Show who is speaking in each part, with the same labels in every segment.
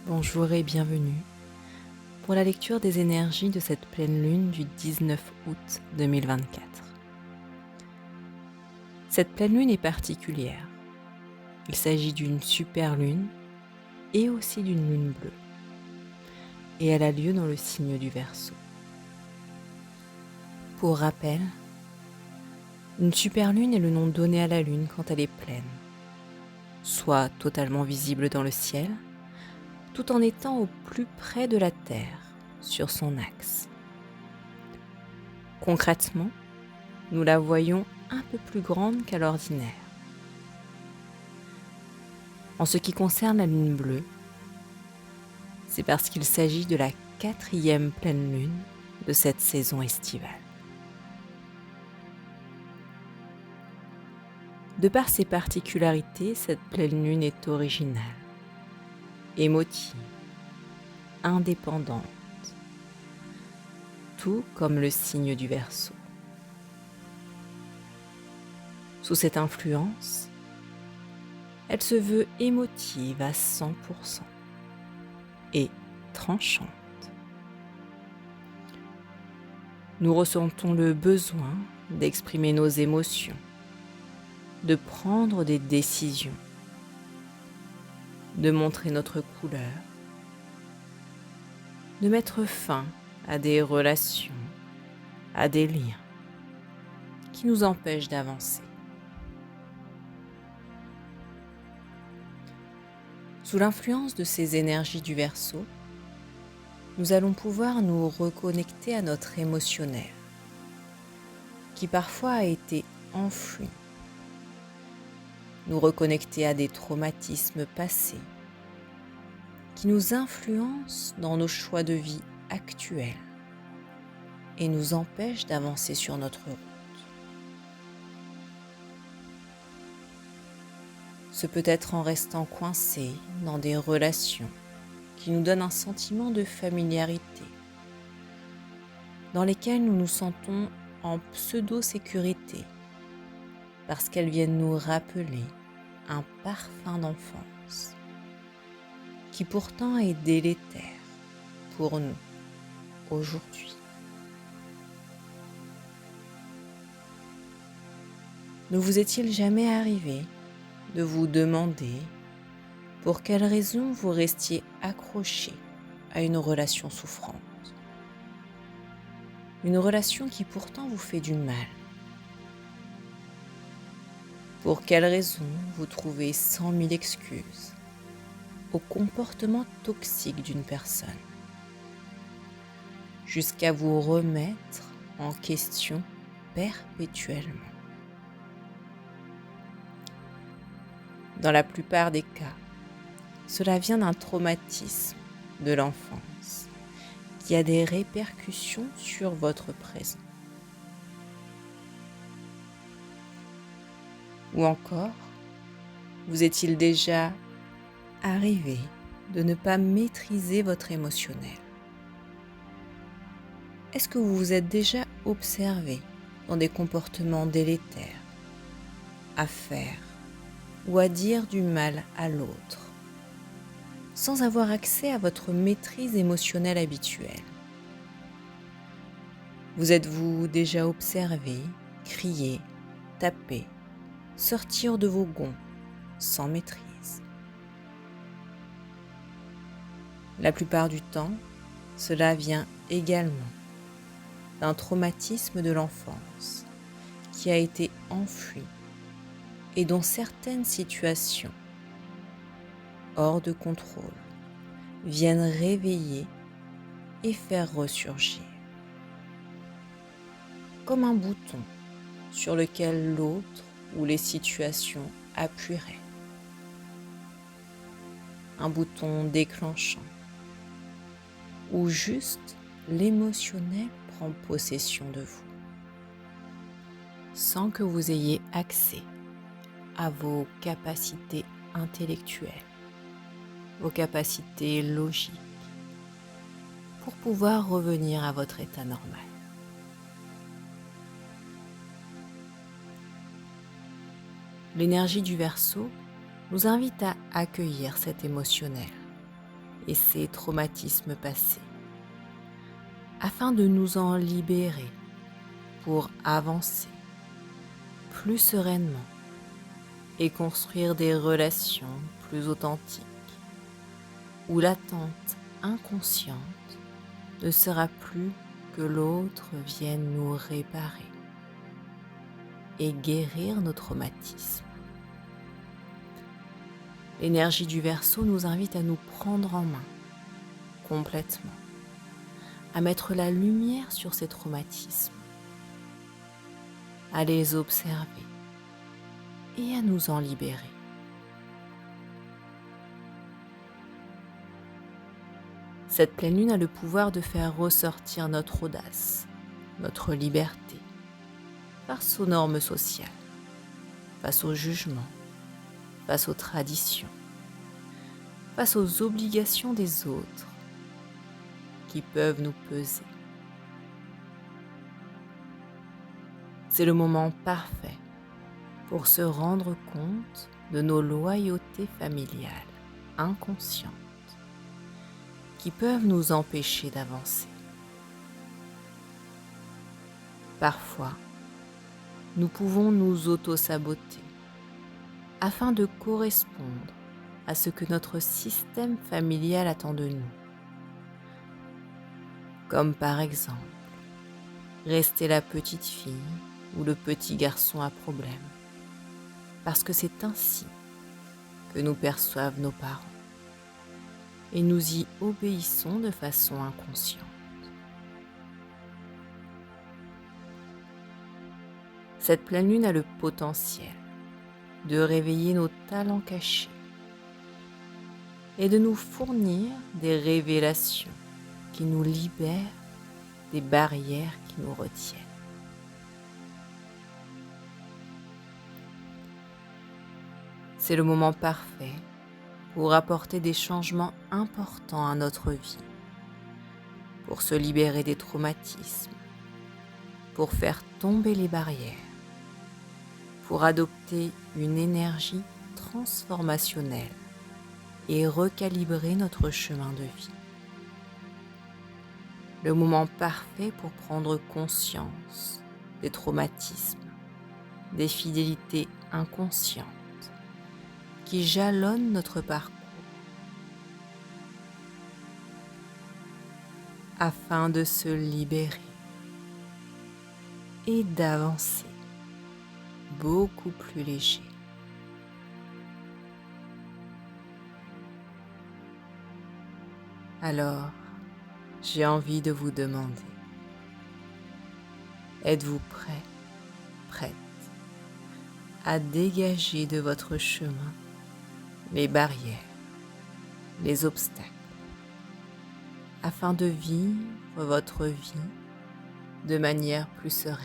Speaker 1: Bonjour et bienvenue pour la lecture des énergies de cette pleine lune du 19 août 2024. Cette pleine lune est particulière. Il s'agit d'une super lune et aussi d'une lune bleue. Et elle a lieu dans le signe du Verseau. Pour rappel, une super lune est le nom donné à la lune quand elle est pleine, soit totalement visible dans le ciel, tout en étant au plus près de la Terre, sur son axe. Concrètement, nous la voyons un peu plus grande qu'à l'ordinaire. En ce qui concerne la lune bleue, c'est parce qu'il s'agit de la 4e pleine lune de cette saison estivale. De par ses particularités, cette pleine lune est originale, émotive, indépendante, tout comme le signe du Verseau. Sous cette influence, elle se veut émotive à 100% et tranchante. Nous ressentons le besoin d'exprimer nos émotions, de prendre des décisions, de montrer notre couleur, de mettre fin à des relations, à des liens qui nous empêchent d'avancer. Sous l'influence de ces énergies du Verseau, nous allons pouvoir nous reconnecter à notre émotionnel, qui parfois a été enfoui, nous reconnecter à des traumatismes passés, qui nous influencent dans nos choix de vie actuels et nous empêchent d'avancer sur notre route. Ce peut être en restant coincé dans des relations qui nous donnent un sentiment de familiarité, dans lesquelles nous nous sentons en pseudo-sécurité, parce qu'elles viennent nous rappeler un parfum d'enfance, qui pourtant est délétère pour nous aujourd'hui. Ne vous est-il jamais arrivé de vous demander pour quelle raison vous restiez accroché à une relation souffrante? Une relation qui pourtant vous fait du mal. Pour quelle raison vous trouvez 100 000 excuses au comportement toxique d'une personne, jusqu'à vous remettre en question perpétuellement. Dans la plupart des cas, cela vient d'un traumatisme de l'enfance qui a des répercussions sur votre présent. Ou encore, vous est-il déjà arrivé de ne pas maîtriser votre émotionnel? Est-ce que vous vous êtes déjà observé dans des comportements délétères, à faire ou à dire du mal à l'autre, sans avoir accès à votre maîtrise émotionnelle habituelle? Vous êtes-vous déjà observé crier, taper, sortir de vos gonds sans maîtrise? La plupart du temps, cela vient également d'un traumatisme de l'enfance qui a été enfoui et dont certaines situations hors de contrôle viennent réveiller et faire ressurgir. Comme un bouton sur lequel l'autre ou les situations appuieraient. Un bouton déclenchant où juste l'émotionnel prend possession de vous, sans que vous ayez accès à vos capacités intellectuelles, vos capacités logiques, pour pouvoir revenir à votre état normal. L'énergie du Verseau nous invite à accueillir cet émotionnel, et ces traumatismes passés, afin de nous en libérer pour avancer plus sereinement et construire des relations plus authentiques, où l'attente inconsciente ne sera plus que l'autre vienne nous réparer et guérir nos traumatismes. L'énergie du Verseau nous invite à nous prendre en main complètement, à mettre la lumière sur ces traumatismes, à les observer et à nous en libérer. Cette pleine lune a le pouvoir de faire ressortir notre audace, notre liberté, face aux normes sociales, face aux jugements, face aux traditions, face aux obligations des autres qui peuvent nous peser. C'est le moment parfait pour se rendre compte de nos loyautés familiales inconscientes qui peuvent nous empêcher d'avancer. Parfois, nous pouvons nous auto-saboter afin de correspondre à ce que notre système familial attend de nous. Comme par exemple, rester la petite fille ou le petit garçon à problème, parce que c'est ainsi que nous perçoivent nos parents, et nous y obéissons de façon inconsciente. Cette pleine lune a le potentiel de réveiller nos talents cachés et de nous fournir des révélations qui nous libèrent des barrières qui nous retiennent. C'est le moment parfait pour apporter des changements importants à notre vie, pour se libérer des traumatismes, pour faire tomber les barrières, pour adopter une énergie transformationnelle et recalibrer notre chemin de vie. Le moment parfait pour prendre conscience des traumatismes, des fidélités inconscientes qui jalonnent notre parcours, afin de se libérer et d'avancer beaucoup plus léger. Alors, j'ai envie de vous demander, êtes-vous prêt, prête à dégager de votre chemin les barrières, les obstacles, afin de vivre votre vie de manière plus sereine?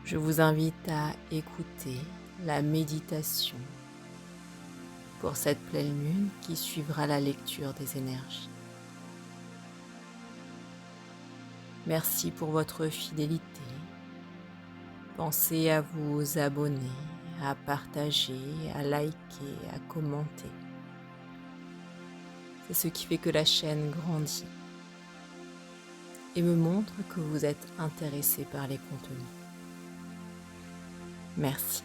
Speaker 1: Je vous invite à écouter la méditation pour cette pleine lune qui suivra la lecture des énergies. Merci pour votre fidélité. Pensez à vous abonner, à partager, à liker, à commenter. C'est ce qui fait que la chaîne grandit et me montre que vous êtes intéressé par les contenus. Merci.